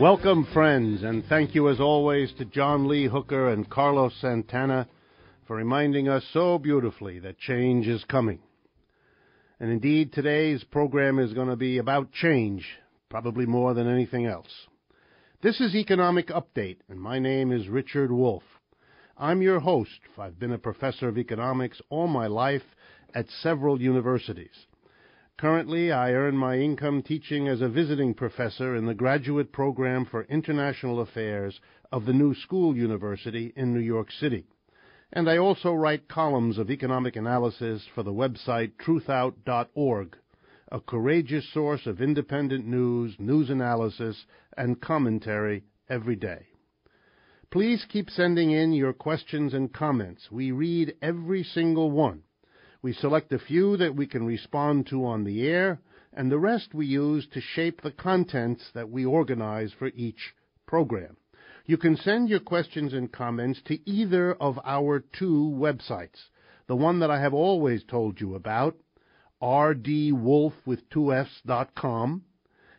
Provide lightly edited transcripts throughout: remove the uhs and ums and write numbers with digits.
Welcome, friends, and thank you as always to John Lee Hooker and Carlos Santana for reminding us so beautifully that change is coming. And indeed, today's program is going to be about change, probably more than anything else. This is Economic Update, and my name is Richard Wolff. I'm your host. I've been a professor of economics all my life at several universities. Currently, I earn my income teaching as a visiting professor in the graduate program for international affairs of the New School University in New York City. And I also write columns of economic analysis for the website truthout.org, a courageous source of independent news analysis, and commentary every day. Please keep sending in your questions and comments. We read every single one. We select a few that we can respond to on the air, and the rest we use to shape the contents that we organize for each program. You can send your questions and comments to either of our two websites. The one that I have always told you about, rdwolff.com,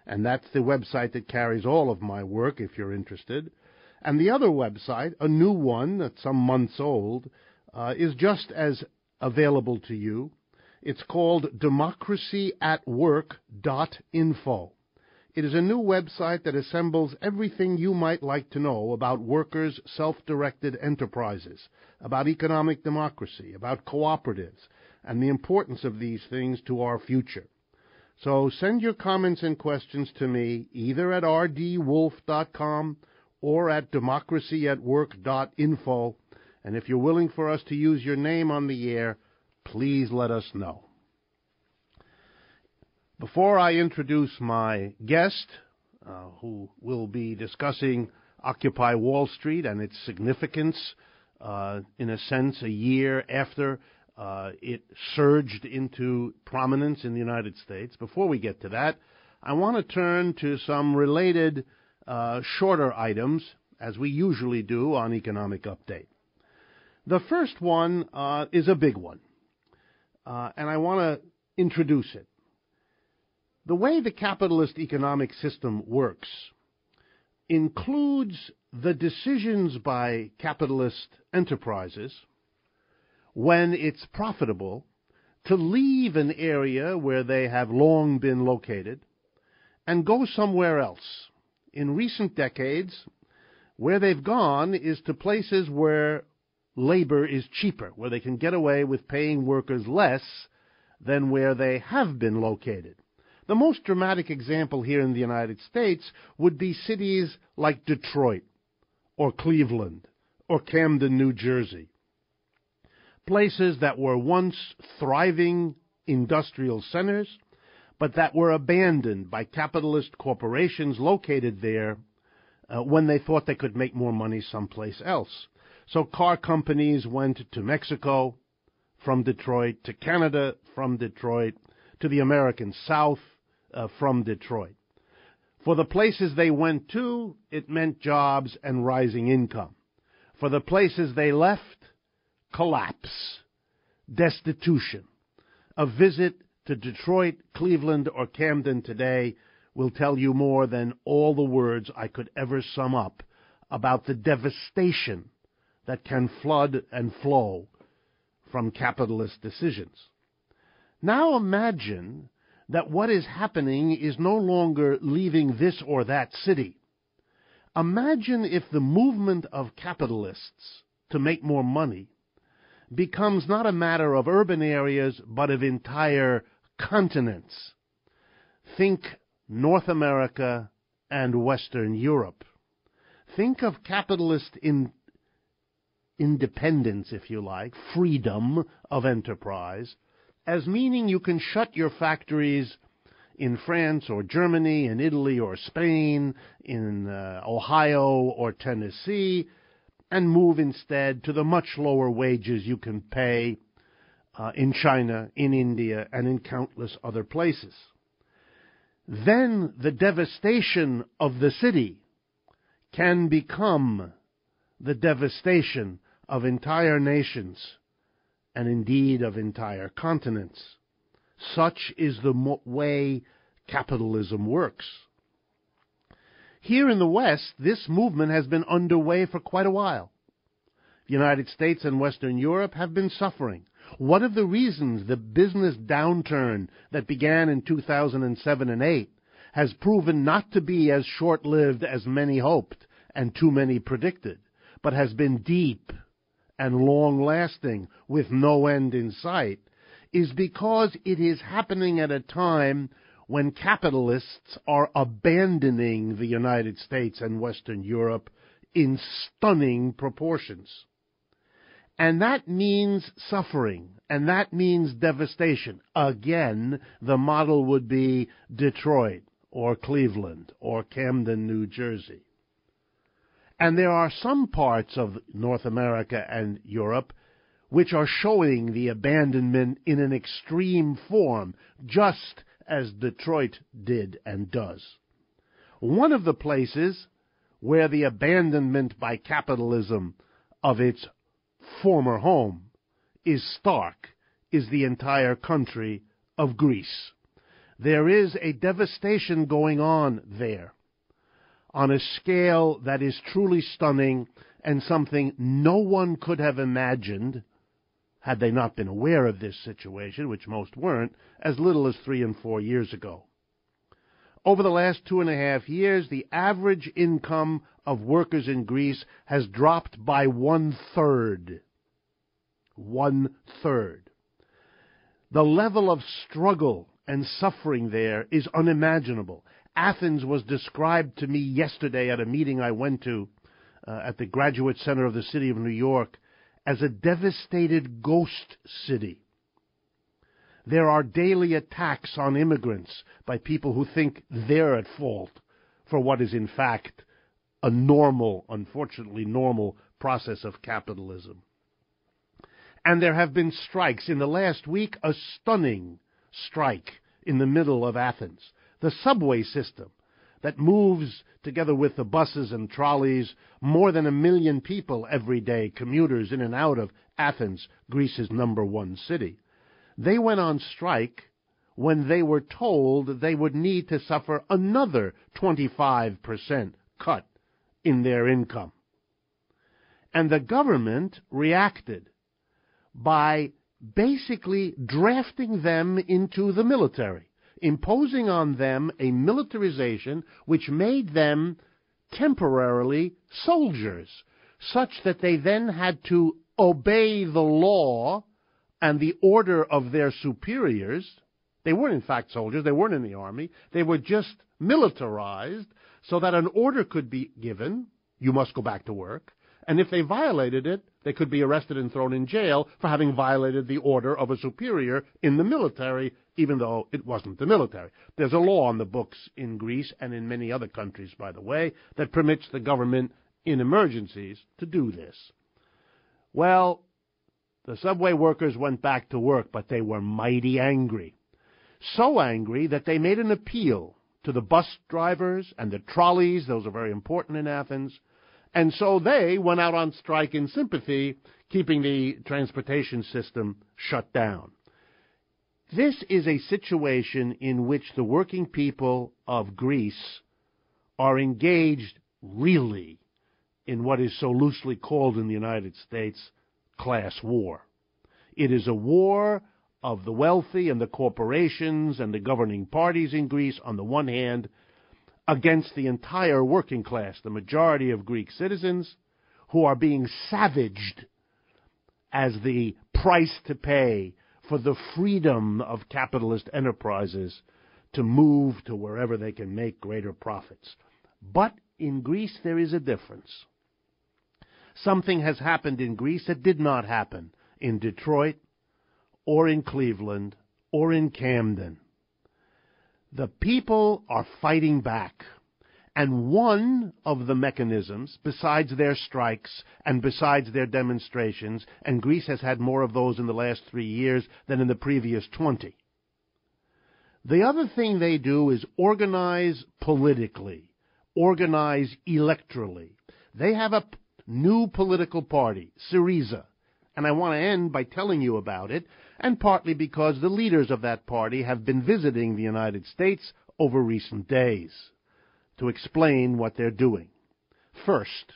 and that's the website that carries all of my work if you're interested. And the other website, a new one that's some months old, is just as available to you. It's called democracyatwork.info. It is a new website that assembles everything you might like to know about workers' self-directed enterprises, about economic democracy, about cooperatives, and the importance of these things to our future. So send your comments and questions to me either at rdwolff.com or at democracyatwork.info. And if you're willing for us to use your name on the air, please let us know. Before I introduce my guest, who will be discussing Occupy Wall Street and its significance, in a sense, a year after it surged into prominence in the United States, before we get to that, I want to turn to some related shorter items, as we usually do on Economic Update. The first one is a big one, and I want to introduce it. The way the capitalist economic system works includes the decisions by capitalist enterprises, when it's profitable, to leave an area where they have long been located and go somewhere else. In recent decades, where they've gone is to places where labor is cheaper, where they can get away with paying workers less than where they have been located. The most dramatic example here in the United States would be cities like Detroit or Cleveland or Camden, New Jersey, places that were once thriving industrial centers, but that were abandoned by capitalist corporations located there when they thought they could make more money someplace else. So car companies went to Mexico from Detroit, to Canada from Detroit, to the American South from Detroit. For the places they went to, it meant jobs and rising income. For the places they left, collapse, destitution. A visit to Detroit, Cleveland, or Camden today will tell you more than all the words I could ever sum up about the devastation that can flood and flow from capitalist decisions. Now imagine that what is happening is no longer leaving this or that city. Imagine if the movement of capitalists to make more money becomes not a matter of urban areas, but of entire continents. Think North America and Western Europe. Think of capitalist independence, if you like, freedom of enterprise, as meaning you can shut your factories in France or Germany, in Italy or Spain, in Ohio or Tennessee, and move instead to the much lower wages you can pay in China, in India, and in countless other places. Then the devastation of the city can become the devastation of entire nations, and indeed of entire continents. Such is the way capitalism works. Here in the West, this movement has been underway for quite a while. The United States and Western Europe have been suffering. One of the reasons the business downturn that began in 2007 and 8 has proven not to be as short-lived as many hoped and too many predicted, but has been deep and long-lasting with no end in sight, is because it is happening at a time when capitalists are abandoning the United States and Western Europe in stunning proportions. And that means suffering, and that means devastation. Again, the model would be Detroit or Cleveland or Camden, New Jersey. And there are some parts of North America and Europe which are showing the abandonment in an extreme form, just as Detroit did and does. One of the places where the abandonment by capitalism of its former home is stark is the entire country of Greece. There is a devastation going on there on a scale that is truly stunning and something no one could have imagined, had they not been aware of this situation, which most weren't, as little as 3 and 4 years ago. Over the last 2.5 years, the average income of workers in Greece has dropped by 1/3. 1/3. The level of struggle and suffering there is unimaginable. Athens was described to me yesterday at a meeting I went to at the Graduate Center of the City of New York as a devastated ghost city. There are daily attacks on immigrants by people who think they're at fault for what is in fact a normal, unfortunately normal, process of capitalism. And there have been strikes. In the last week, a stunning strike in the middle of Athens. The subway system that moves, together with the buses and trolleys, more than 1 million people every day, commuters in and out of Athens, Greece's #1 city. They went on strike when they were told they would need to suffer another 25% cut in their income. And the government reacted by basically drafting them into the military, imposing on them a militarization which made them temporarily soldiers, such that they then had to obey the law and the order of their superiors. They weren't in fact soldiers, they weren't in the army, they were just militarized so that an order could be given, you must go back to work, and if they violated it, they could be arrested and thrown in jail for having violated the order of a superior in the military, even though it wasn't the military. There's a law on the books in Greece and in many other countries, by the way, that permits the government in emergencies to do this. Well, the subway workers went back to work, but they were mighty angry. So angry that they made an appeal to the bus drivers and the trolleys. Those are very important in Athens. And so they went out on strike in sympathy, keeping the transportation system shut down. This is a situation in which the working people of Greece are engaged really in what is so loosely called in the United States class war. It is a war of the wealthy and the corporations and the governing parties in Greece on the one hand, against the entire working class, the majority of Greek citizens, who are being savaged as the price to pay for the freedom of capitalist enterprises to move to wherever they can make greater profits. But in Greece there is a difference. Something has happened in Greece that did not happen in Detroit or in Cleveland or in Camden. The people are fighting back. And one of the mechanisms, besides their strikes and besides their demonstrations, and Greece has had more of those in the last 3 years than in the previous 20. The other thing they do is organize politically, organize electorally. They have a new political party, Syriza, and I want to end by telling you about it, and partly because the leaders of that party have been visiting the United States over recent days. to explain what they're doing. First,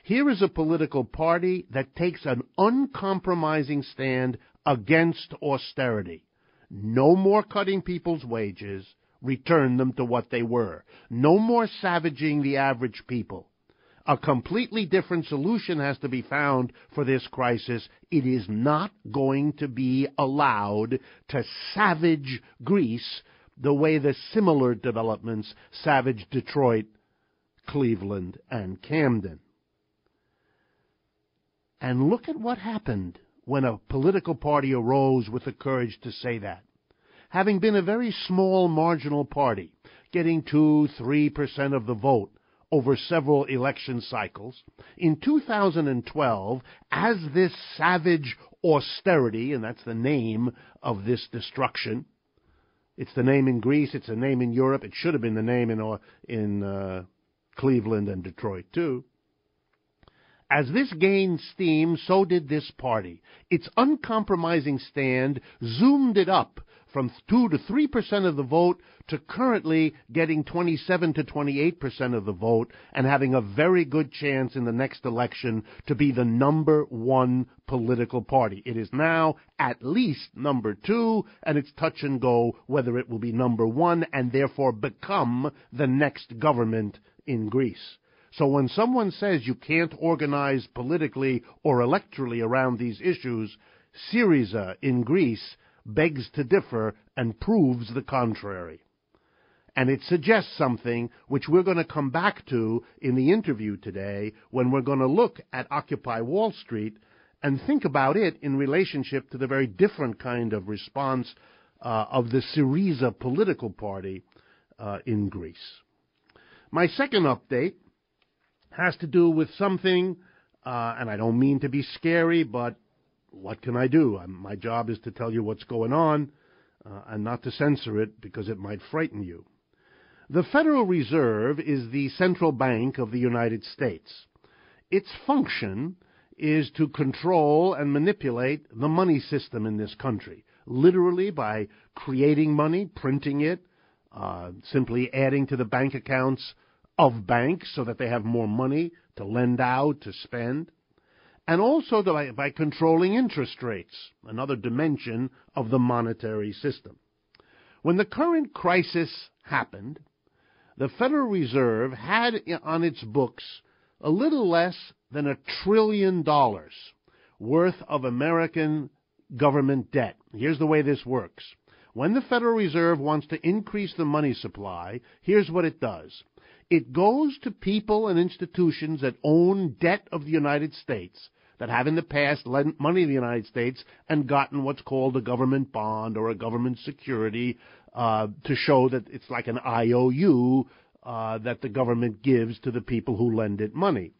here is a political party that takes an uncompromising stand against austerity. No more cutting people's wages, return them to what they were. No more savaging the average people. A completely different solution has to be found for this crisis. It is not going to be allowed to savage Greece the way the similar developments savaged Detroit, Cleveland, and Camden. And look at what happened when a political party arose with the courage to say that. Having been a very small marginal party, getting 2-3% of the vote over several election cycles, in 2012, as this savage austerity, and that's the name of this destruction, it's the name in Greece, it's the name in Europe, it should have been the name in Cleveland and Detroit too. As this gained steam, so did this party. Its uncompromising stand zoomed it up from 2 to 3% of the vote to currently getting 27 to 28% of the vote and having a very good chance in the next election to be the number one political party. It is now at least number 2, and it's touch and go whether it will be number 1 and therefore become the next government in Greece. So when someone says you can't organize politically or electorally around these issues, Syriza in Greece begs to differ and proves the contrary. And it suggests something which we're going to come back to in the interview today when we're going to look at Occupy Wall Street and think about it in relationship to the very different kind of response of the Syriza political party in Greece. My second update has to do with something, and I don't mean to be scary, but what can I do? My job is to tell you what's going on and not to censor it because it might frighten you. The Federal Reserve is the central bank of the United States. Its function is to control and manipulate the money system in this country, literally by creating money, printing it, simply adding to the bank accounts of banks so that they have more money to lend out, to spend, and also by controlling interest rates, another dimension of the monetary system. When the current crisis happened, the Federal Reserve had on its books a little less than $1 trillion worth of American government debt. Here's the way this works. When the Federal Reserve wants to increase the money supply, here's what it does. It goes to people and institutions that own debt of the United States, that have in the past lent money to the United States and gotten what's called a government bond or a government security to show that it's like an IOU that the government gives to the people who lend it money.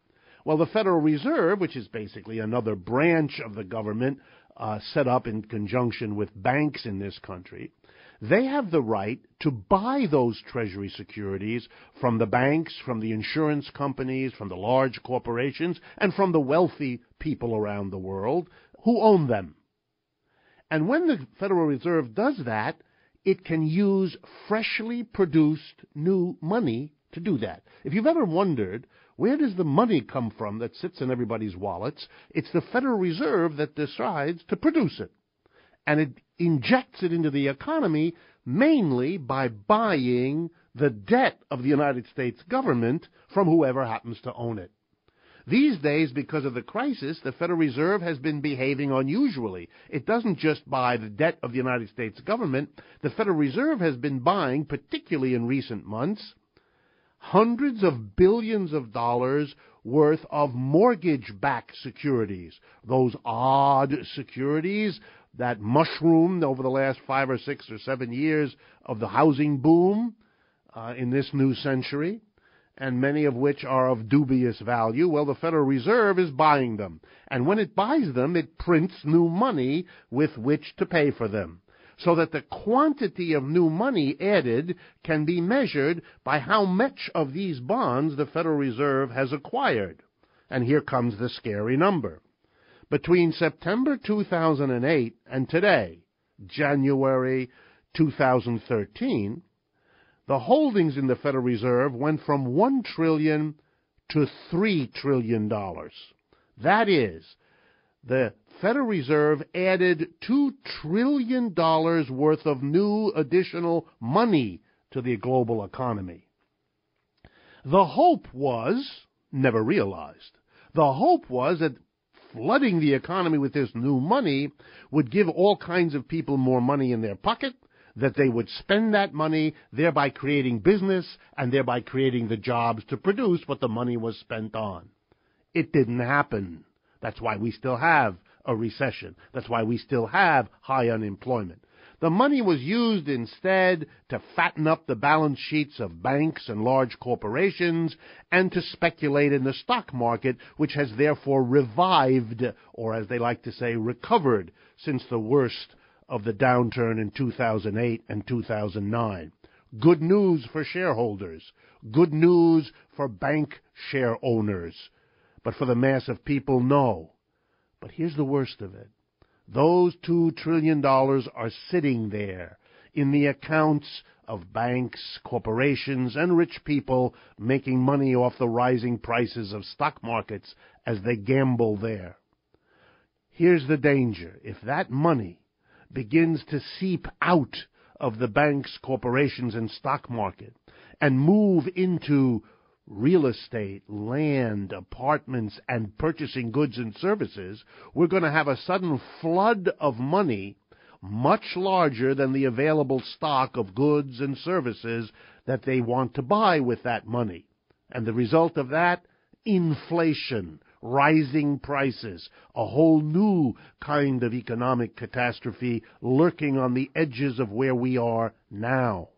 Well, the Federal Reserve, which is basically another branch of the government set up in conjunction with banks in this country, they have the right to buy those Treasury securities from the banks, from the insurance companies, from the large corporations, and from the wealthy people around the world who own them. And when the Federal Reserve does that, it can use freshly produced new money to do that. If you've ever wondered, where does the money come from that sits in everybody's wallets? It's the Federal Reserve that decides to produce it. And it injects it into the economy mainly by buying the debt of the United States government from whoever happens to own it. These days, because of the crisis, the Federal Reserve has been behaving unusually. It doesn't just buy the debt of the United States government. The Federal Reserve has been buying, particularly in recent months, hundreds of billions of dollars worth of mortgage-backed securities, those odd securities that mushroomed over the last 5 or 6 or 7 years of the housing boom in this new century, and many of which are of dubious value. Well, the Federal Reserve is buying them. And when it buys them, it prints new money with which to pay for them, so that the quantity of new money added can be measured by how much of these bonds the Federal Reserve has acquired. And here comes the scary number. Between September 2008 and today, January 2013, the holdings in the Federal Reserve went from $1 trillion to $3 trillion. That is, the Federal Reserve added $2 trillion worth of new additional money to the global economy. The hope was, never realized, the hope was that flooding the economy with this new money would give all kinds of people more money in their pocket, that they would spend that money, thereby creating business and thereby creating the jobs to produce what the money was spent on. It didn't happen. That's why we still have a recession. That's why we still have high unemployment. The money was used instead to fatten up the balance sheets of banks and large corporations and to speculate in the stock market, which has therefore revived, or as they like to say, recovered, since the worst of the downturn in 2008 and 2009. Good news for shareholders. Good news for bank share owners. But for the mass of people, no. But here's the worst of it. Those $2 trillion are sitting there in the accounts of banks, corporations, and rich people making money off the rising prices of stock markets as they gamble there. Here's the danger. If that money begins to seep out of the banks, corporations, and stock market and move into real estate, land, apartments, and purchasing goods and services, we're going to have a sudden flood of money much larger than the available stock of goods and services that they want to buy with that money. And the result of that, inflation, rising prices, a whole new kind of economic catastrophe lurking on the edges of where we are now.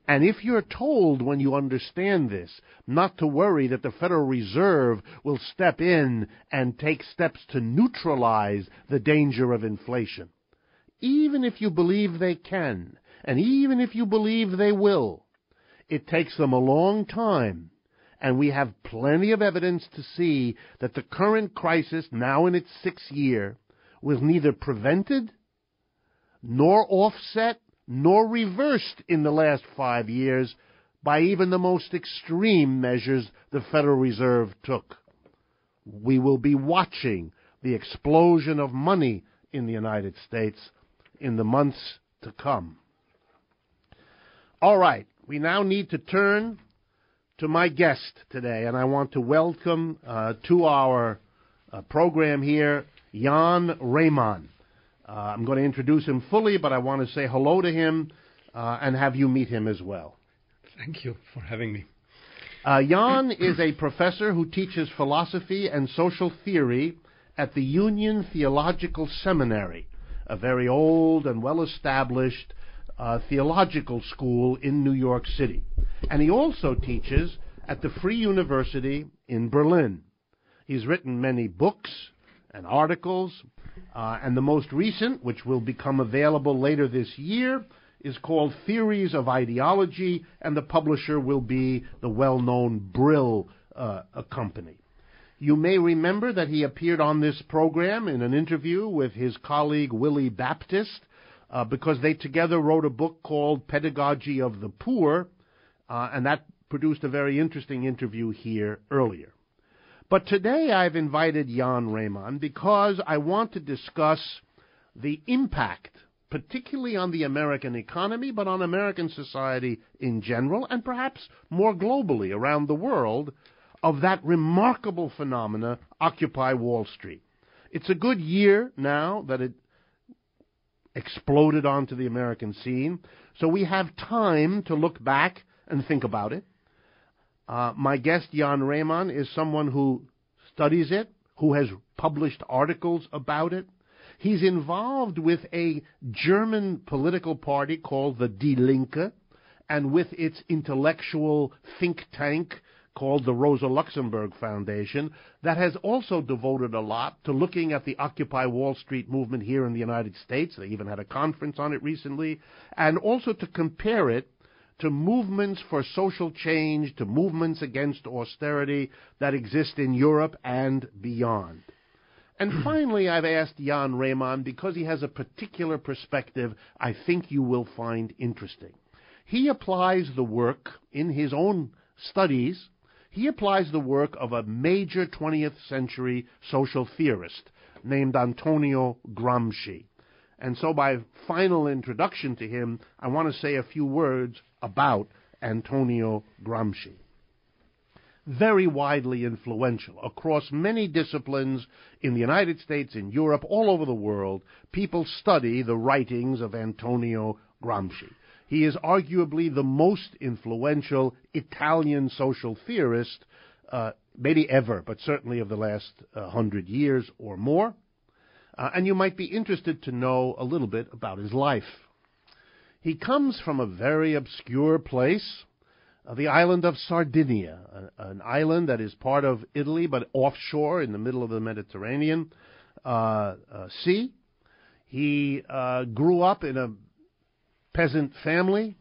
And if you're told when you understand this not to worry that the Federal Reserve will step in and take steps to neutralize the danger of inflation, even if you believe they can, and even if you believe they will, it takes them a long time, and we have plenty of evidence to see that the current crisis, now in its 6th year, was neither prevented nor offset nor reversed in the last 5 years by even the most extreme measures the Federal Reserve took. We will be watching the explosion of money in the United States in the months to come. All right, we now need to turn to my guest today, and I want to welcome to our program here Jan Rehmann. I'm going to introduce him fully, but I want to say hello to him and have you meet him as well. Thank you for having me. Jan is a professor who teaches philosophy and social theory at the Union Theological Seminary, a very old and well-established theological school in New York City. And he also teaches at the Free University in Berlin. He's written many books and articles, and the most recent, which will become available later this year, is called Theories of Ideology, and the publisher will be the well-known Brill company. You may remember that he appeared on this program in an interview with his colleague Willie Baptist, because they together wrote a book called Pedagogy of the Poor, and that produced a very interesting interview here earlier. But today I've invited Jan Rehmann because I want to discuss the impact, particularly on the American economy, but on American society in general, and perhaps more globally around the world, of that remarkable phenomena, Occupy Wall Street. It's a good year now that it exploded onto the American scene, so we have time to look back and think about it. My guest, Jan Rehmann, is someone who studies it, who has published articles about it. He's involved with a German political party called the Die Linke, and with its intellectual think tank called the Rosa Luxemburg Foundation, that has also devoted a lot to looking at the Occupy Wall Street movement here in the United States. They even had a conference on it recently, and also to compare it to movements for social change, to movements against austerity that exist in Europe and beyond. And finally, I've asked Jan Rehmann, because he has a particular perspective I think you will find interesting. he applies the work in his own studies. He applies the work of a major 20th century social theorist named Antonio Gramsci. And so by final introduction to him, I want to say a few words about Antonio Gramsci. Very widely influential across many disciplines in the United States, in Europe, all over the world, people study the writings of Antonio Gramsci. He is arguably the most influential Italian social theorist, maybe ever, but certainly of the last 100 years or more. And you might be interested to know a little bit about his life. He comes from a very obscure place, the island of Sardinia, an island that is part of Italy but offshore in the middle of the Mediterranean Sea. He grew up in a peasant family.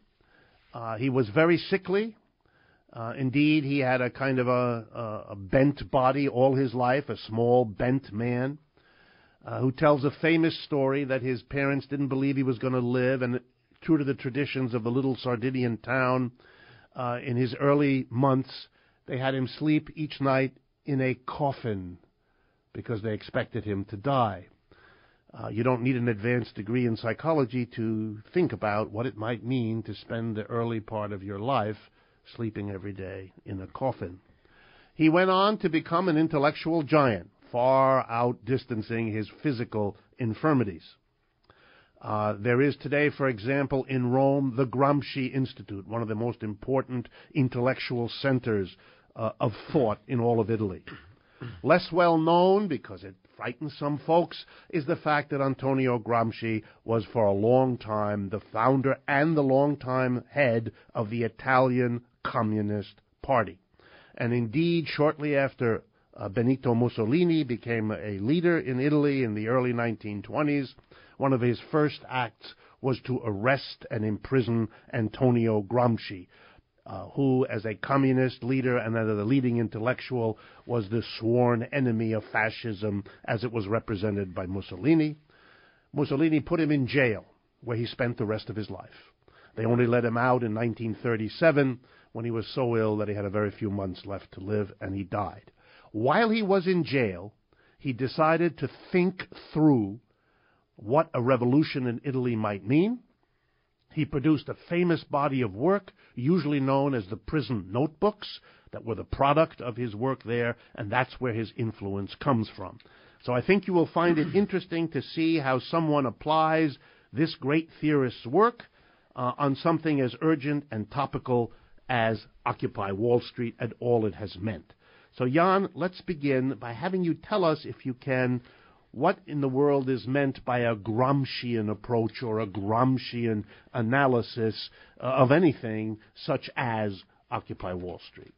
He was very sickly. Indeed, he had a kind of a bent body all his life, a small bent man who tells a famous story that his parents didn't believe he was going to live, and true to the traditions of the little Sardinian town, in his early months, they had him sleep each night in a coffin because they expected him to die. You don't need an advanced degree in psychology to think about what it might mean to spend the early part of your life sleeping every day in a coffin. He went on to become an intellectual giant, far outdistancing his physical infirmities. There is today, for example, in Rome, the Gramsci Institute, one of the most important intellectual centers of thought in all of Italy. Less well known, because it frightens some folks, is the fact that Antonio Gramsci was for a long time the founder and the longtime head of the Italian Communist Party. And indeed, shortly after Benito Mussolini became a leader in Italy in the early 1920s, one of his first acts was to arrest and imprison Antonio Gramsci, who, as a communist leader and as a leading intellectual, was the sworn enemy of fascism as it was represented by Mussolini. Mussolini put him in jail, where he spent the rest of his life. They only let him out in 1937, when he was so ill that he had a very few months left to live, and he died. While he was in jail, he decided to think through what a revolution in Italy might mean. He produced a famous body of work, usually known as the prison notebooks, that were the product of his work there, and that's where his influence comes from. So I think you will find it interesting to see how someone applies this great theorist's work on something as urgent and topical as Occupy Wall Street and all it has meant. So Jan, let's begin by having you tell us, if you can, what in the world is meant by a Gramscian approach or a Gramscian analysis of anything such as Occupy Wall Street.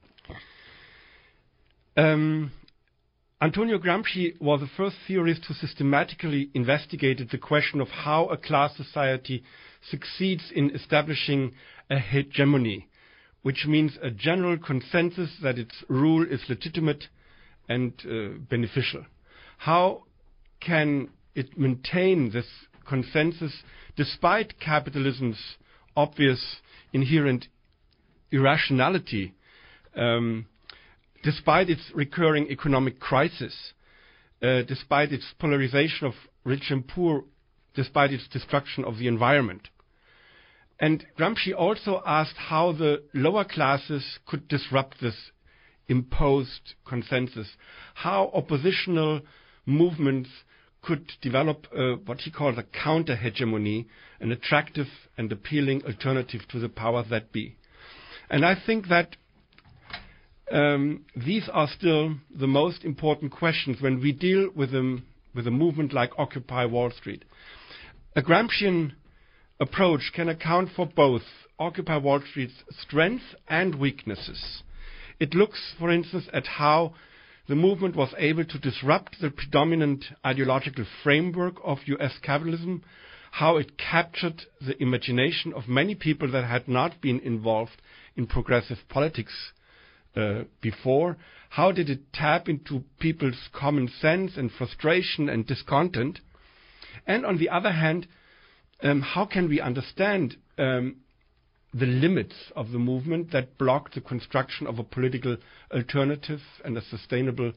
Antonio Gramsci was the first theorist who systematically investigated the question of how a class society succeeds in establishing a hegemony, which means a general consensus that its rule is legitimate and beneficial. How can it maintain this consensus despite capitalism's obvious inherent irrationality, despite its recurring economic crisis, despite its polarization of rich and poor, despite its destruction of the environment? And Gramsci also asked how the lower classes could disrupt this imposed consensus, how oppositional movements could develop what he called a counter-hegemony, an attractive and appealing alternative to the powers that be. And I think that these are still the most important questions when we deal with a movement like Occupy Wall Street. A Gramscian approach can account for both Occupy Wall Street's strengths and weaknesses. It looks, for instance, at how the movement was able to disrupt the predominant ideological framework of U.S. capitalism, how it captured the imagination of many people that had not been involved in progressive politics before. How did it tap into people's common sense and frustration and discontent? And on the other hand, how can we understand the limits of the movement that blocked the construction of a political alternative and a sustainable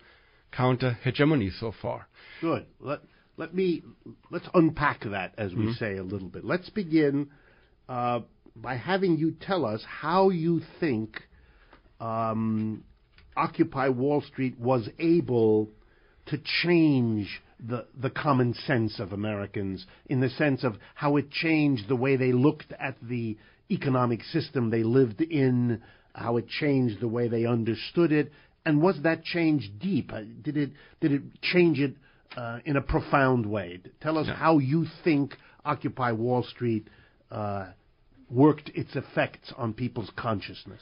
counter-hegemony so far. Good. Let's unpack that, as we say, a little bit. Let's begin by having you tell us how you think Occupy Wall Street was able to change the common sense of Americans, in the sense of how it changed the way they looked at the economic system they lived in, how it changed the way they understood it, and was that change deep? Did it change it in a profound way? Tell us how you think Occupy Wall Street worked its effects on people's consciousness.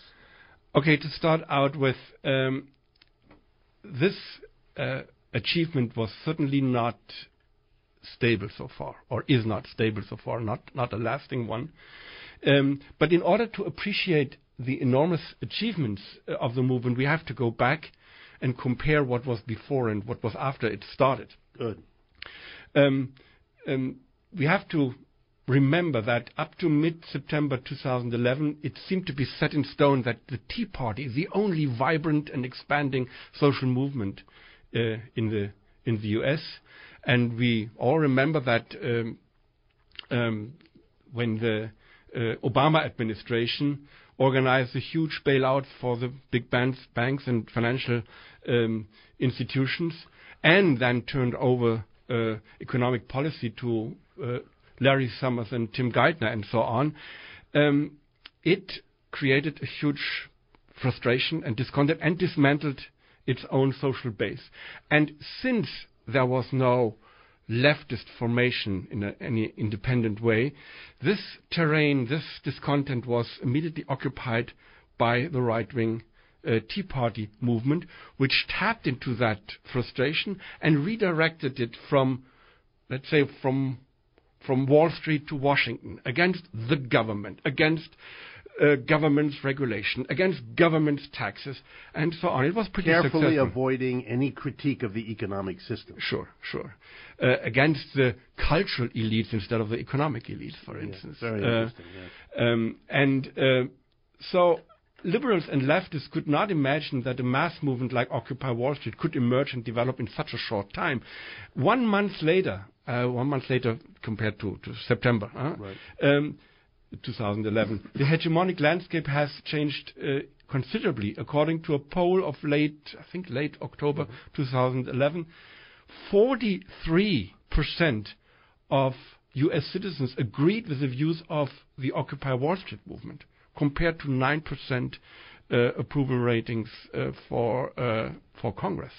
Okay, to start out with, this achievement was certainly not stable so far, or is not stable so far, not a lasting one. But in order to appreciate the enormous achievements of the movement, we have to go back and compare what was before and what was after it started. Good. We have to remember that up to mid-September 2011, it seemed to be set in stone that the Tea Party is the only vibrant and expanding social movement in the U.S. And we all remember that when the Obama administration organized a huge bailout for the big banks and financial institutions, and then turned over economic policy to Larry Summers and Tim Geithner and so on, it created a huge frustration and discontent and dismantled its own social base. And since there was no leftist formation in any independent way, this terrain, this discontent was immediately occupied by the right-wing Tea Party movement, which tapped into that frustration and redirected it from, let's say, from Wall Street to Washington, against the government, against government's regulation, against government's taxes, and so on. It was pretty carefully successful. Avoiding any critique of the economic system. Sure. Against the cultural elites instead of the economic elites, for instance. Very interesting. Yes. So liberals and leftists could not imagine that a mass movement like Occupy Wall Street could emerge and develop in such a short time. 1 month later compared to September 2011, the hegemonic landscape has changed considerably. According to a poll of late October 2011, 43% of U.S. citizens agreed with the views of the Occupy Wall Street movement, compared to 9% approval ratings for Congress.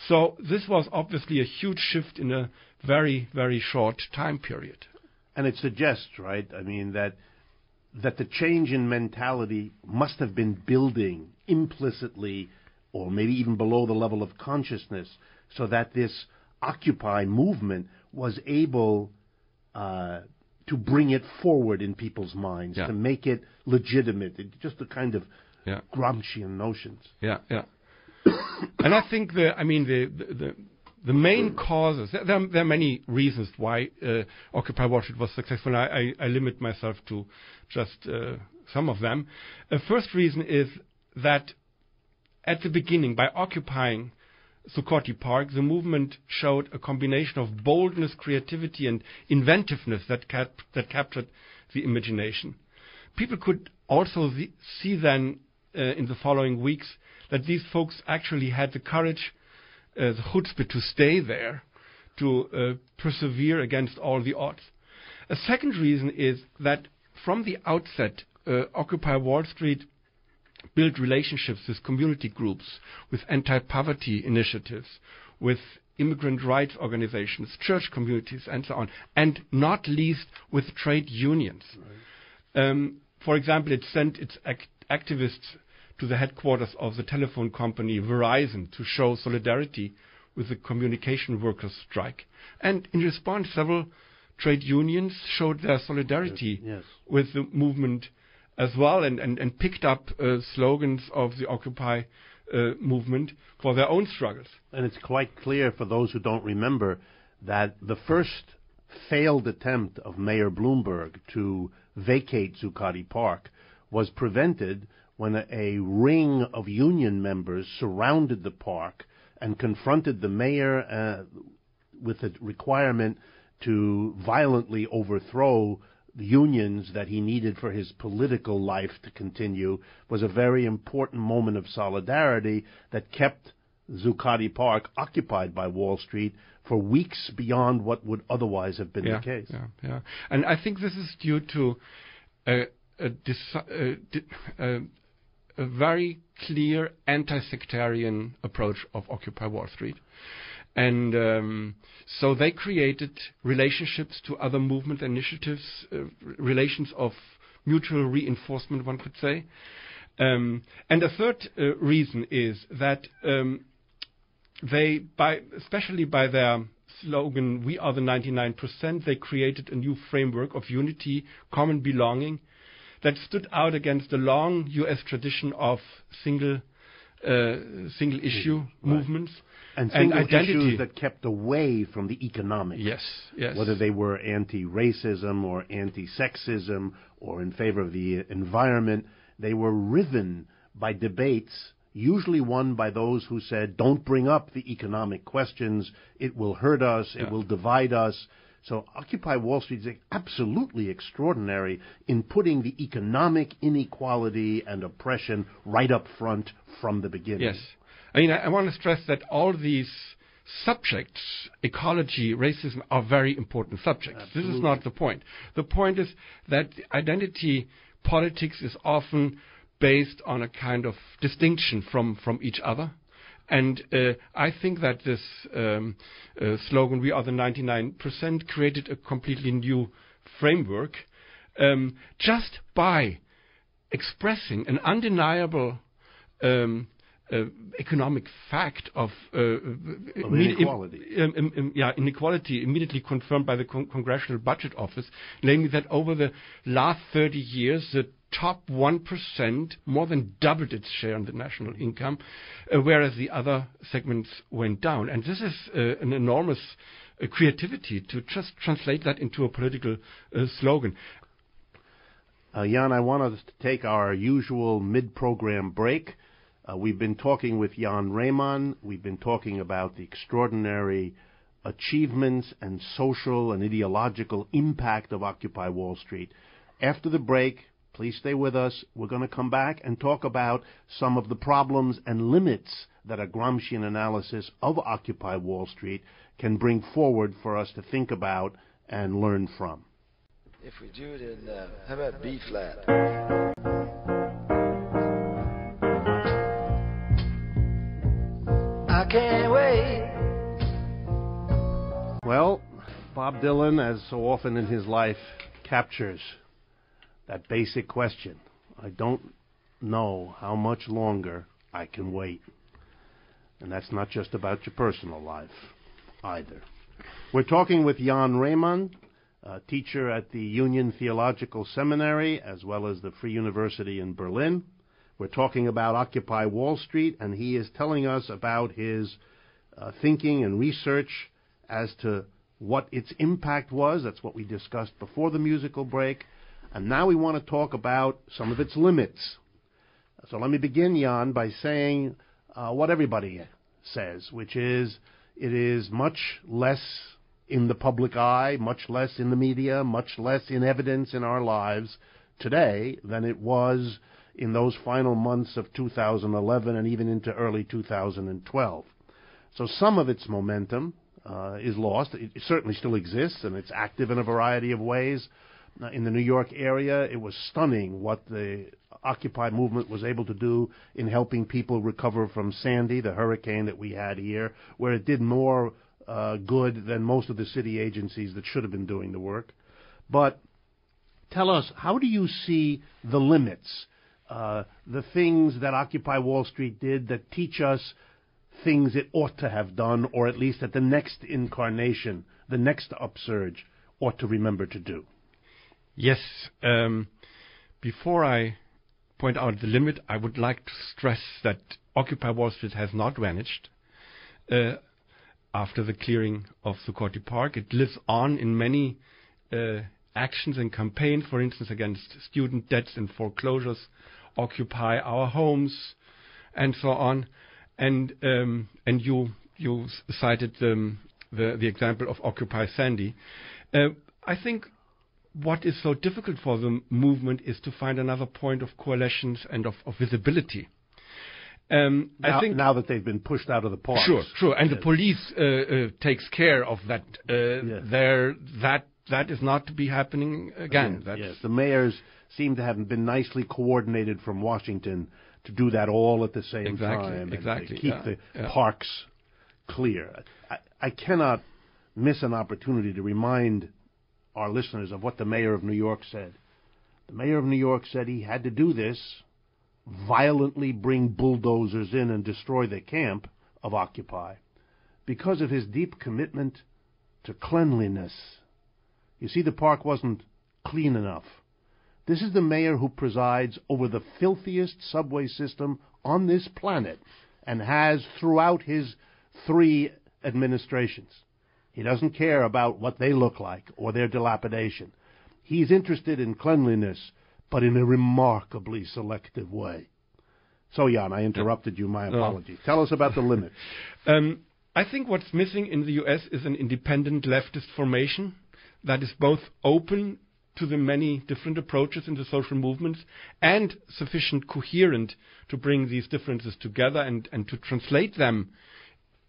So this was obviously a huge shift in a very, very short time period. And it suggests, right, I mean, that the change in mentality must have been building implicitly, or maybe even below the level of consciousness, so that this Occupy movement was able to bring it forward in people's minds, to make it legitimate, just a kind of Gramscian notions. Yeah. And I think the main causes, there are many reasons why Occupy Wall Street was successful. I limit myself to just some of them. The first reason is that at the beginning, by occupying Zuccotti Park, the movement showed a combination of boldness, creativity, and inventiveness that captured the imagination. People could also see then in the following weeks that these folks actually had the courage, the chutzpah, to stay there, to persevere against all the odds. A second reason is that from the outset, Occupy Wall Street built relationships with community groups, with anti-poverty initiatives, with immigrant rights organizations, church communities, and so on, and not least with trade unions. Right. For example, it sent its activists to the headquarters of the telephone company Verizon to show solidarity with the communication workers' strike. And in response, several trade unions showed their solidarity with the movement as well, and picked up slogans of the Occupy movement for their own struggles. And it's quite clear for those who don't remember that the first failed attempt of Mayor Bloomberg to vacate Zuccotti Park was prevented when a ring of union members surrounded the park and confronted the mayor with the requirement to violently overthrow the unions that he needed for his political life to continue. Was a very important moment of solidarity that kept Zuccotti Park occupied by Wall Street for weeks beyond what would otherwise have been the case. Yeah. And I think this is due to a very clear anti-sectarian approach of Occupy Wall Street. And so they created relationships to other movement initiatives, relations of mutual reinforcement, one could say. And a third reason is that especially by their slogan, "We are the 99%, they created a new framework of unity, common belonging, that stood out against the long U.S. tradition of single issue movements. And single issues that kept away from the economic. Yes. Whether they were anti-racism or anti-sexism or in favor of the environment, they were riven by debates, usually won by those who said, don't bring up the economic questions, it will hurt us, it will divide us. So Occupy Wall Street is absolutely extraordinary in putting the economic inequality and oppression right up front from the beginning. Yes. I mean, I want to stress that all these subjects, ecology, racism, are very important subjects. Absolutely. This is not the point. The point is that identity politics is often based on a kind of distinction from each other. And I think that this slogan, "We are the 99%, created a completely new framework just by expressing an undeniable economic fact of inequality. Inequality immediately confirmed by the Congressional Budget Office, namely that over the last 30 years, the top 1% more than doubled its share in the national income, whereas the other segments went down. And this is an enormous creativity to just translate that into a political slogan. Jan, I want us to take our usual mid-program break. We've been talking with Jan Rehmann. We've been talking about the extraordinary achievements and social and ideological impact of Occupy Wall Street. After the break, please stay with us. We're going to come back and talk about some of the problems and limits that a Gramscian analysis of Occupy Wall Street can bring forward for us to think about and learn from. If we do it in, how about B flat? I can't wait. Well, Bob Dylan, as so often in his life, captures that basic question. I don't know how much longer I can wait. And that's not just about your personal life either. We're talking with Jan Rehmann, a teacher at the Union Theological Seminary as well as the Free University in Berlin. We're talking about Occupy Wall Street, and he is telling us about his thinking and research as to what its impact was. That's what we discussed before the musical break. And now we want to talk about some of its limits. So let me begin, Jan, by saying what everybody says, which is it is much less in the public eye, much less in the media, much less in evidence in our lives today than it was in those final months of 2011 and even into early 2012. So some of its momentum is lost. It certainly still exists, and it's active in a variety of ways. In the New York area, it was stunning what the Occupy movement was able to do in helping people recover from Sandy, the hurricane that we had here, where it did more good than most of the city agencies that should have been doing the work. But tell us, how do you see the limits, the things that Occupy Wall Street did that teach us things it ought to have done, or at least that the next incarnation, the next upsurge, ought to remember to do? Yes. Before I point out the limit, I would like to stress that Occupy Wall Street has not vanished after the clearing of Zuccotti Park. It lives on in many actions and campaigns, for instance, against student debts and foreclosures, Occupy Our Homes, and so on. And you cited the example of Occupy Sandy. I think what is so difficult for the movement is to find another point of coalitions and of visibility. Now that they've been pushed out of the parks. Sure. And the police takes care of that. That is not to be happening again. Yes, the mayors seem to have been nicely coordinated from Washington to do that all at the same time. Exactly. To keep the parks clear. I cannot miss an opportunity to remind our listeners of what the mayor of New York said. The mayor of New York said he had to do this, violently bring bulldozers in and destroy the camp of Occupy, because of his deep commitment to cleanliness. You see, the park wasn't clean enough. This is the mayor who presides over the filthiest subway system on this planet and has throughout his 3 administrations. He doesn't care about what they look like or their dilapidation. He's interested in cleanliness, but in a remarkably selective way. So, Jan, I interrupted you. My apologies. Tell us about the limit. I think what's missing in the U.S. is an independent leftist formation that is both open to the many different approaches in the social movements and sufficient coherent to bring these differences together and to translate them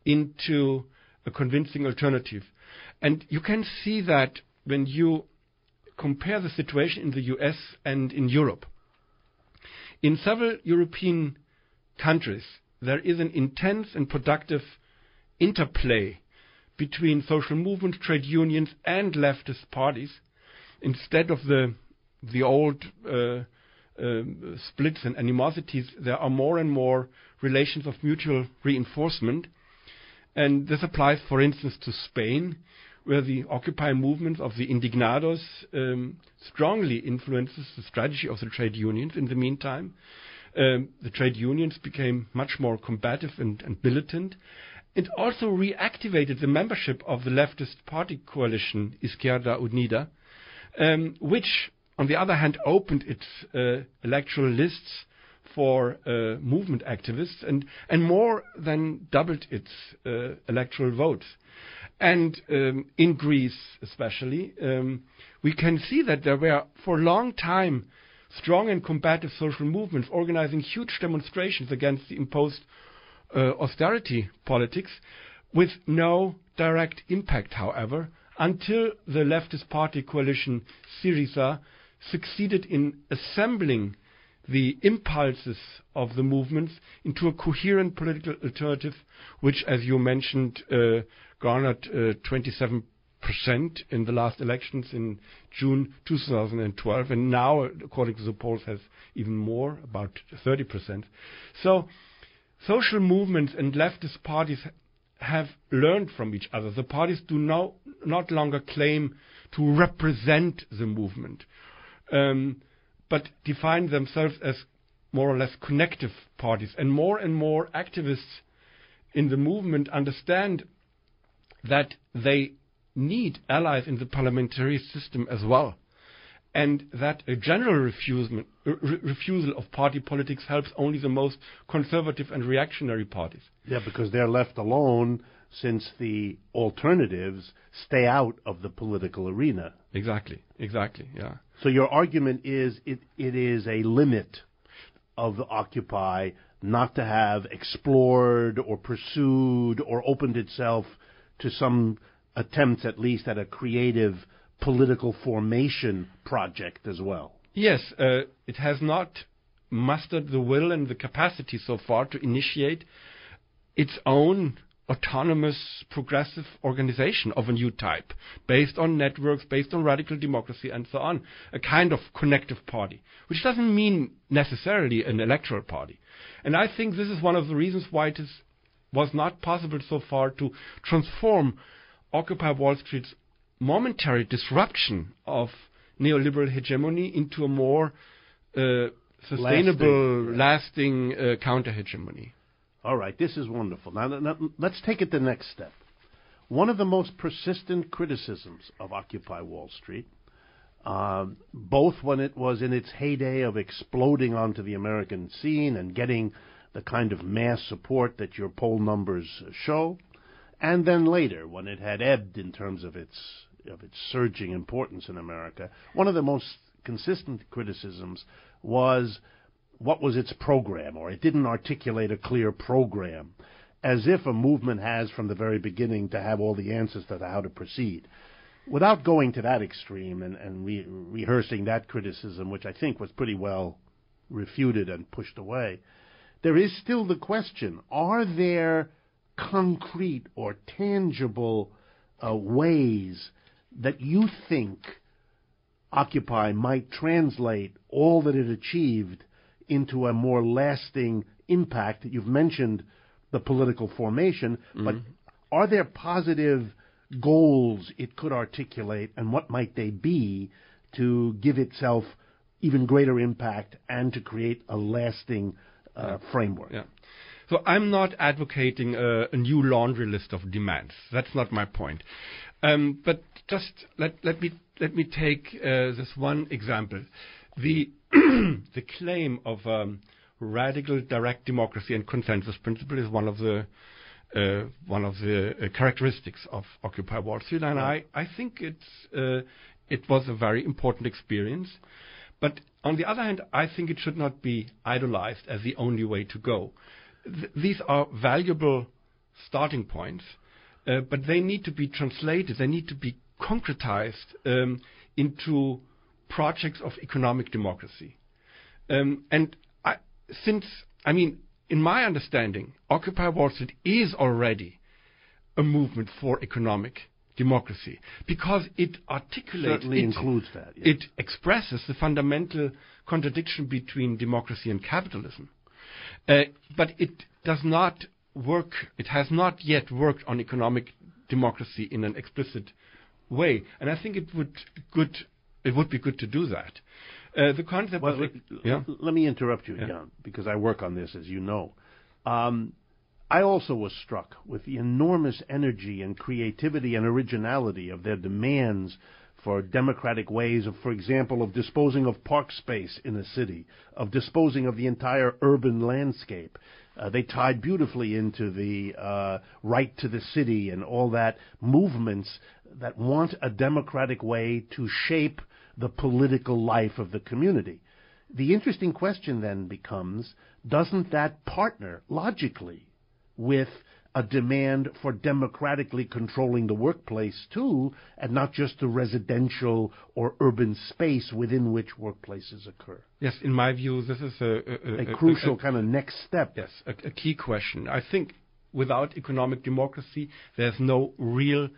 into a convincing alternative. And you can see that when you compare the situation in the US and in Europe. In several European countries, there is an intense and productive interplay between social movements, trade unions, and leftist parties, instead of the old splits and animosities. There are more and more relations of mutual reinforcement. And this applies, for instance, to Spain, where the Occupy movement of the Indignados strongly influences the strategy of the trade unions in the meantime. The trade unions became much more combative and militant. It also reactivated the membership of the leftist party coalition Izquierda Unida, which, on the other hand, opened its electoral lists for movement activists and more than doubled its electoral votes. And in Greece especially, we can see that there were for a long time strong and combative social movements organizing huge demonstrations against the imposed austerity politics, with no direct impact, however, until the leftist party coalition Syriza succeeded in assembling the impulses of the movements into a coherent political alternative, which, as you mentioned, garnered 27% in the last elections in June 2012, and now, according to the polls, has even more, about 30%. So social movements and leftist parties have learned from each other. The parties do not longer claim to represent the movement, but define themselves as more or less connective parties. And more activists in the movement understand that they need allies in the parliamentary system as well, and that a general refusal of party politics helps only the most conservative and reactionary parties. Yeah, because they're left alone since the alternatives stay out of the political arena. Exactly, yeah. So your argument is it is a limit of the Occupy not to have explored or pursued or opened itself to some attempts, at least, at a creative political formation project as well. Yes, it has not mustered the will and the capacity so far to initiate its own autonomous, progressive organization of a new type, based on networks, based on radical democracy, and so on, a kind of connective party, which doesn't mean necessarily an electoral party. And I think this is one of the reasons why it was not possible so far to transform Occupy Wall Street's momentary disruption of neoliberal hegemony into a more sustainable, lasting counter-hegemony. All right, this is wonderful. Now, let's take it the next step. One of the most persistent criticisms of Occupy Wall Street both when it was in its heyday of exploding onto the American scene and getting the kind of mass support that your poll numbers show, and then later when it had ebbed in terms of its surging importance in America. One of the most consistent criticisms was what was its program, or it didn't articulate a clear program, as if a movement has from the very beginning to have all the answers to how to proceed. Without going to that extreme and rehearsing that criticism, which I think was pretty well refuted and pushed away, there is still the question, are there concrete or tangible ways that you think Occupy might translate all that it achieved into a more lasting impact? You've mentioned the political formation, but are there positive goals it could articulate, and what might they be to give itself even greater impact and to create a lasting framework? Yeah. So I'm not advocating a new laundry list of demands. That's not my point. But just let me take this one example. The the claim of radical direct democracy and consensus principle is one of the characteristics of Occupy Wall Street, and I think it was a very important experience. But on the other hand, I think it should not be idolized as the only way to go. These are valuable starting points, but they need to be translated, they need to be concretized into projects of economic democracy. In my understanding, Occupy Wall Street is already a movement for economic democracy because it articulates, includes that. Yes. It expresses the fundamental contradiction between democracy and capitalism. But it does not work. It has not yet worked on economic democracy in an explicit way, and I think it would be good to do that. The concept. Well, let me interrupt you, Jan, because I work on this, as you know. I also was struck with the enormous energy and creativity and originality of their demands for democratic ways of, for example, of disposing of park space in a city, of disposing of the entire urban landscape. They tied beautifully into the right to the city and all that, movements that want a democratic way to shape the political life of the community. The interesting question then becomes, doesn't that partner logically with a demand for democratically controlling the workplace too, and not just the residential or urban space within which workplaces occur? Yes, in my view, this is a crucial kind of next step. Yes, a key question. I think without economic democracy, there's no real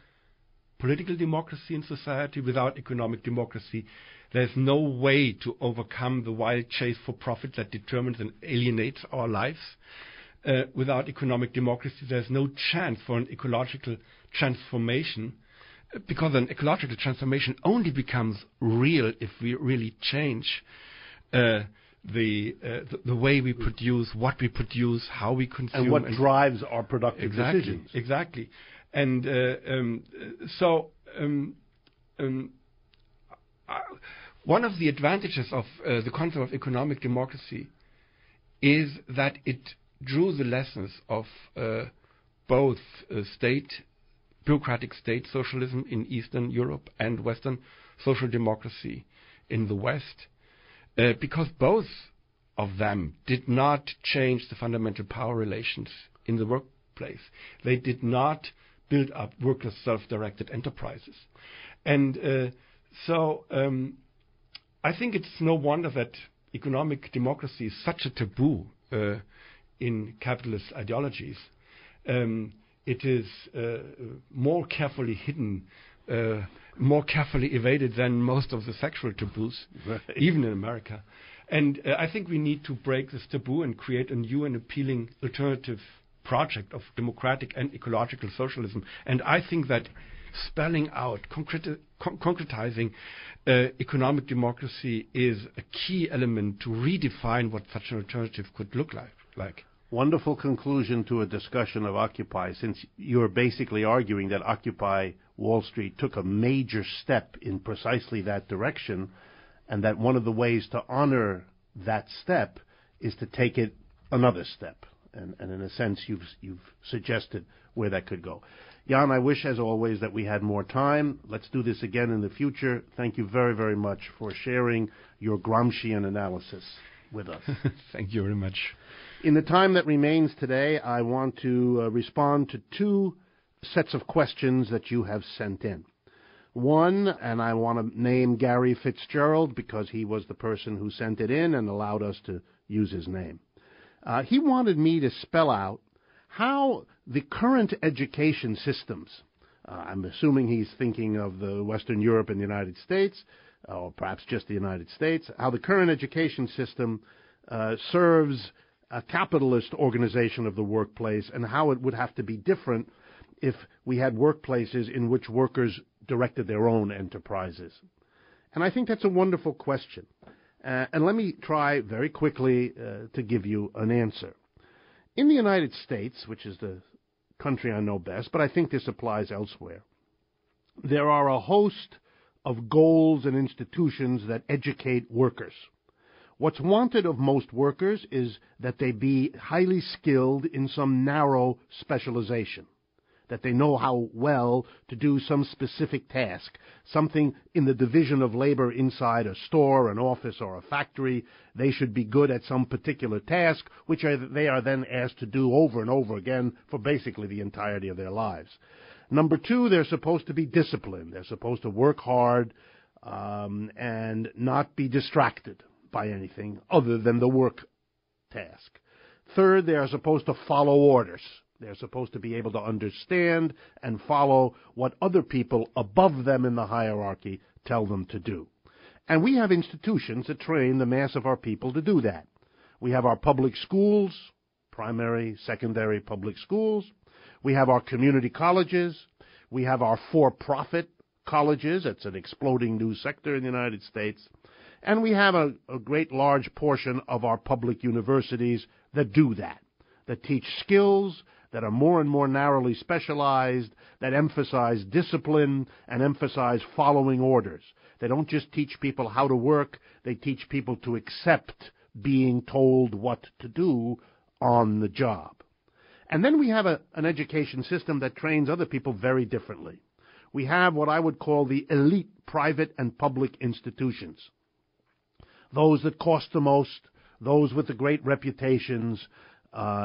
political democracy in society. Without economic democracy, there's no way to overcome the wild chase for profit that determines and alienates our lives. Without economic democracy, there's no chance for an ecological transformation, because an ecological transformation only becomes real if we really change the way we produce, what we produce, how we consume, and what drives our productive decisions. Exactly. And one of the advantages of the concept of economic democracy is that it drew the lessons of both bureaucratic state socialism in Eastern Europe and Western social democracy in the West, because both of them did not change the fundamental power relations in the workplace. They did not build up workers' self-directed enterprises. And so I think it's no wonder that economic democracy is such a taboo in capitalist ideologies. It is more carefully hidden, more carefully evaded than most of the sexual taboos, even in America. And I think we need to break this taboo and create a new and appealing alternative project of democratic and ecological socialism. And I think that spelling out, concretizing economic democracy is a key element to redefine what such an alternative could look like. Wonderful conclusion to a discussion of Occupy, since you're basically arguing that Occupy Wall Street took a major step in precisely that direction, and that one of the ways to honor that step is to take it another step. And in a sense, you've suggested where that could go. Jan, I wish, as always, that we had more time. Let's do this again in the future. Thank you very, very much for sharing your Gramscian analysis with us. Thank you very much. In the time that remains today, I want to respond to two sets of questions that you have sent in. One, and I want to name Gary Fitzgerald because he was the person who sent it in and allowed us to use his name. He wanted me to spell out how the current education systems, I'm assuming he's thinking of the Western Europe and the United States, or perhaps just the United States, how the current education system serves a capitalist organization of the workplace, and how it would have to be different if we had workplaces in which workers directed their own enterprises. And I think that's a wonderful question. And let me try very quickly to give you an answer. In the United States, which is the country I know best, but I think this applies elsewhere, there are a host of goals and institutions that educate workers. What's wanted of most workers is that they be highly skilled in some narrow specialization, that they know how well to do some specific task, something in the division of labor inside a store, an office, or a factory. They should be good at some particular task, which they are then asked to do over and over again for basically the entirety of their lives. Number two, they're supposed to be disciplined. They're supposed to work hard and not be distracted by anything other than the work task. Third, they are supposed to follow orders. They're supposed to be able to understand and follow what other people above them in the hierarchy tell them to do. And we have institutions that train the mass of our people to do that. We have our public schools, primary, secondary public schools. We have our community colleges. We have our for-profit colleges. It's an exploding new sector in the United States. And we have a great large portion of our public universities that do that teach skills, that are more and more narrowly specialized, that emphasize discipline and emphasize following orders. They don't just teach people how to work, they teach people to accept being told what to do on the job. And then we have an education system that trains other people very differently. We have what I would call the elite private and public institutions. Those that cost the most, those with the great reputations,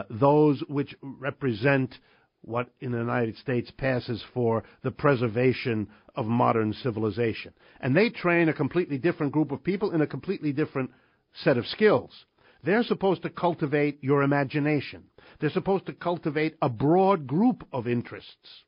those which represent what in the United States passes for the preservation of modern civilization. And they train a completely different group of people in a completely different set of skills. They're supposed to cultivate your imagination. They're supposed to cultivate a broad group of interests.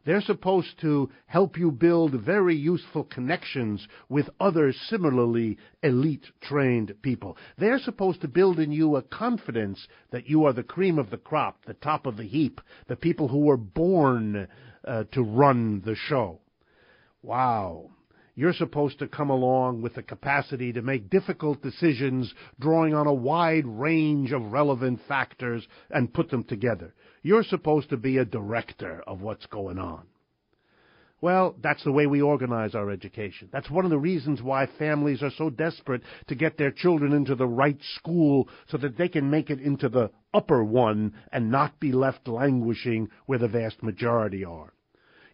They're supposed to help you build very useful connections with other similarly elite-trained people. They're supposed to build in you a confidence that you are the cream of the crop, the top of the heap, the people who were born to run the show. Wow. You're supposed to come along with the capacity to make difficult decisions, drawing on a wide range of relevant factors, and put them together. You're supposed to be a director of what's going on. Well, that's the way we organize our education. That's one of the reasons why families are so desperate to get their children into the right school so that they can make it into the upper one and not be left languishing where the vast majority are.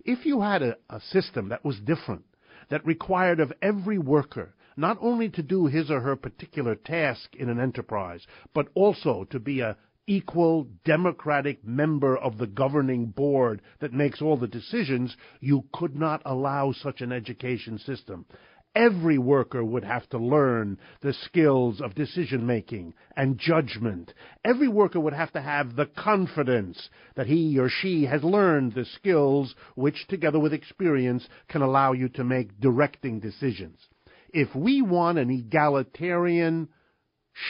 If you had a system that was different, that required of every worker not only to do his or her particular task in an enterprise, but also to be an equal democratic member of the governing board that makes all the decisions, you could not allow such an education system. Every worker would have to learn the skills of decision-making and judgment. Every worker would have to have the confidence that he or she has learned the skills which, together with experience, can allow you to make directing decisions. If we want an egalitarian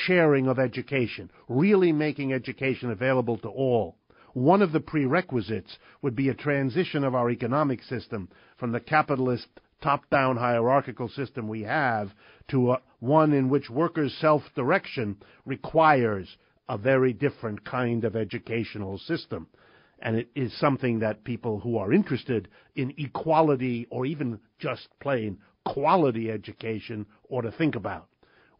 sharing of education, really making education available to all, one of the prerequisites would be a transition of our economic system from the capitalist top-down hierarchical system we have to one in which workers' self-direction requires a very different kind of educational system. And it is something that people who are interested in equality or even just plain quality education ought to think about.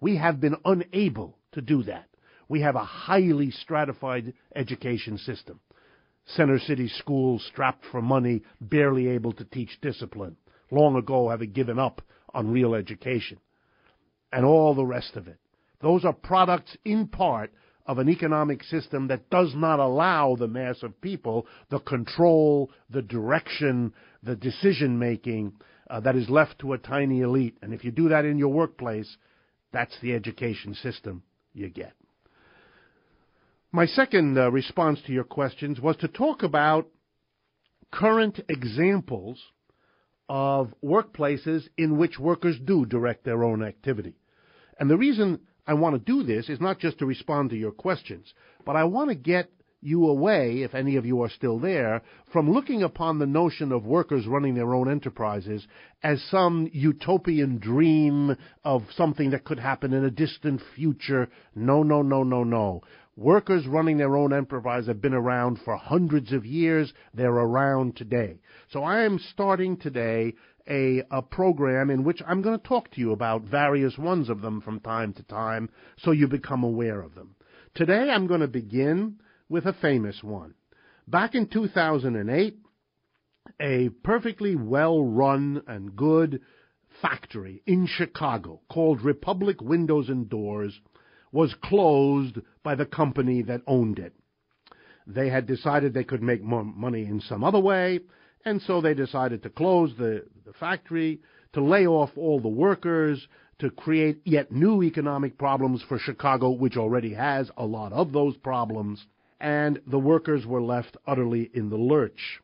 We have been unable to do that. We have a highly stratified education system. Center city schools strapped for money, barely able to teach discipline, long ago having given up on real education, and all the rest of it. Those are products, in part, of an economic system that does not allow the mass of people the control, the direction, the decision-making that is left to a tiny elite. And if you do that in your workplace, that's the education system you get. My second response to your questions was to talk about current examples of workplaces in which workers do direct their own activity. And the reason I want to do this is not just to respond to your questions, but I want to get you away, if any of you are still there, from looking upon the notion of workers running their own enterprises as some utopian dream of something that could happen in a distant future. No, no, no, no, no. Workers running their own enterprise have been around for hundreds of years. They're around today. So I am starting today a program in which I'm going to talk to you about various ones of them from time to time so you become aware of them. Today I'm going to begin with a famous one. Back in 2008, a perfectly well-run and good factory in Chicago called Republic Windows and Doors was closed by the company that owned it. They had decided they could make more money in some other way, and so they decided to close the factory, to lay off all the workers, to create yet new economic problems for Chicago, which already has a lot of those problems, and the workers were left utterly in the lurch.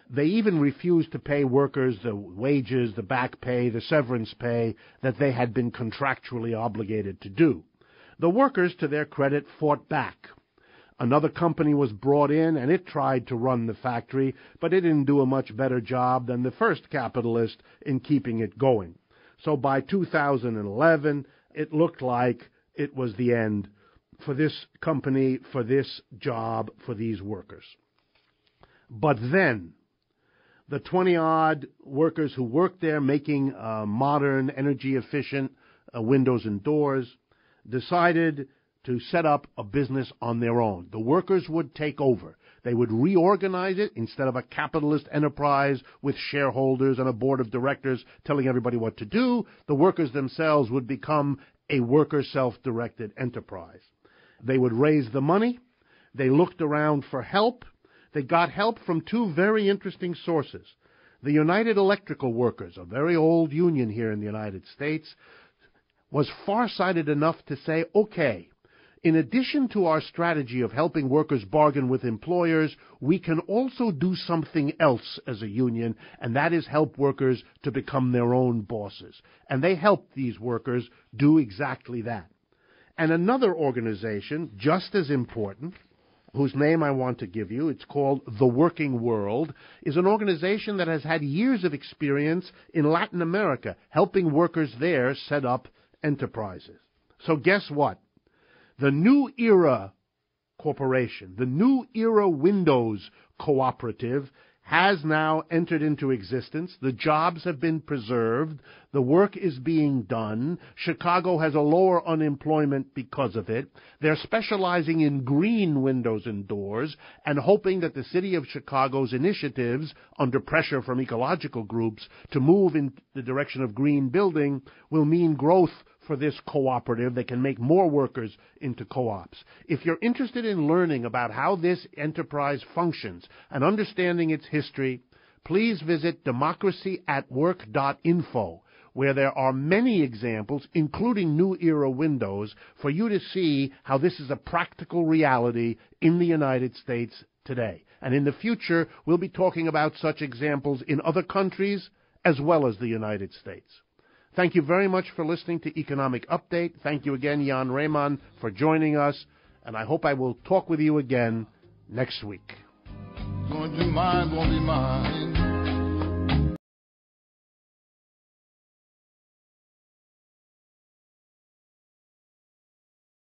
They even refused to pay workers the wages, the back pay, the severance pay that they had been contractually obligated to do. The workers, to their credit, fought back. Another company was brought in, and it tried to run the factory, but it didn't do a much better job than the first capitalist in keeping it going. So by 2011, it looked like it was the end for this company, for this job, for these workers. But then, the 20-odd workers who worked there making modern, energy-efficient windows and doors decided to set up a business on their own. The workers would take over. They would reorganize it instead of a capitalist enterprise with shareholders and a board of directors telling everybody what to do. The workers themselves would become a worker self-directed enterprise. They would raise the money. They looked around for help. They got help from two very interesting sources. The United Electrical Workers, a very old union here in the United States, was far-sighted enough to say, okay, in addition to our strategy of helping workers bargain with employers, we can also do something else as a union, and that is help workers to become their own bosses. And they helped these workers do exactly that. And another organization, just as important, whose name I want to give you, it's called The Working World, is an organization that has had years of experience in Latin America, helping workers there set up enterprises. So guess what? The New Era Corporation, the New Era Windows Cooperative, has now entered into existence. The jobs have been preserved. The work is being done. Chicago has a lower unemployment because of it. They're specializing in green windows and doors and hoping that the city of Chicago's initiatives, under pressure from ecological groups, to move in the direction of green building will mean growth for this cooperative. They can make more workers into co-ops. If you're interested in learning about how this enterprise functions and understanding its history, please visit democracyatwork.info, where there are many examples, including New Era Windows, for you to see how this is a practical reality in the United States today. And in the future, we'll be talking about such examples in other countries as well as the United States. Thank you very much for listening to Economic Update. Thank you again, Jan Rehmann, for joining us, and I hope I will talk with you again next week. Going to mine, won't be mine.